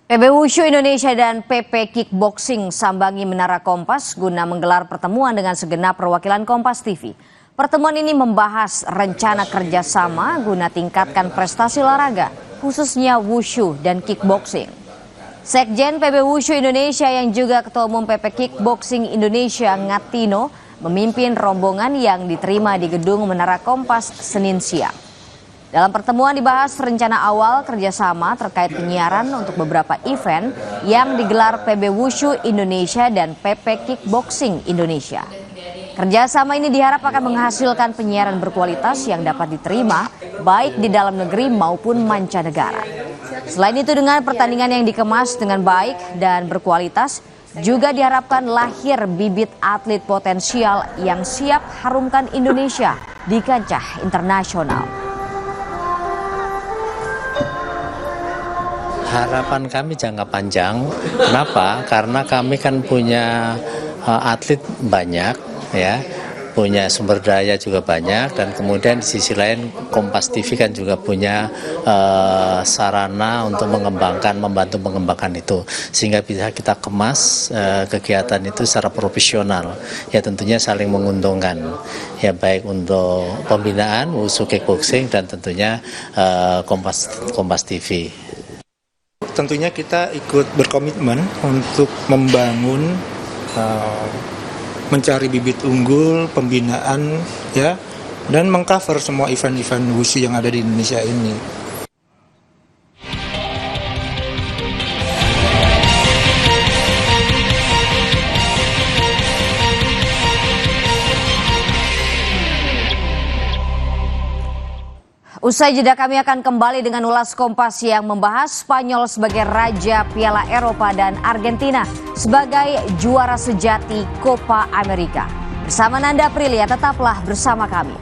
PB Wushu Indonesia dan PP Kickboxing sambangi Menara Kompas guna menggelar pertemuan dengan segenap perwakilan Kompas TV. Pertemuan ini membahas rencana kerjasama guna tingkatkan prestasi olahraga, khususnya Wushu dan Kickboxing. Sekjen PB Wushu Indonesia yang juga Ketua Umum PP Kickboxing Indonesia Ngatino memimpin rombongan yang diterima di gedung Menara Kompas Senin siang. Dalam pertemuan dibahas rencana awal kerjasama terkait penyiaran untuk beberapa event yang digelar PB Wushu Indonesia dan PP Kickboxing Indonesia. Kerjasama ini diharap akan menghasilkan penyiaran berkualitas yang dapat diterima baik di dalam negeri maupun mancanegara. Selain itu, dengan pertandingan yang dikemas dengan baik dan berkualitas, juga diharapkan lahir bibit atlet potensial yang siap harumkan Indonesia di kancah internasional. Harapan kami jangka panjang, kenapa? Karena kami kan punya atlet banyak, ya, punya sumber daya juga banyak, dan kemudian di sisi lain Kompas TV kan juga punya sarana untuk membantu mengembangkan itu, sehingga bisa kita kemas kegiatan itu secara profesional, ya tentunya saling menguntungkan, ya baik untuk pembinaan Wushu Kickboxing dan tentunya Kompas TV. Tentunya kita ikut berkomitmen untuk membangun, mencari bibit unggul, pembinaan, ya, dan mengcover semua event-event Wushu yang ada di Indonesia ini. Usai jeda kami akan kembali dengan ulas Kompas yang membahas Spanyol sebagai Raja Piala Eropa dan Argentina sebagai juara sejati Copa America. Bersama Nanda Aprilia, tetaplah bersama kami.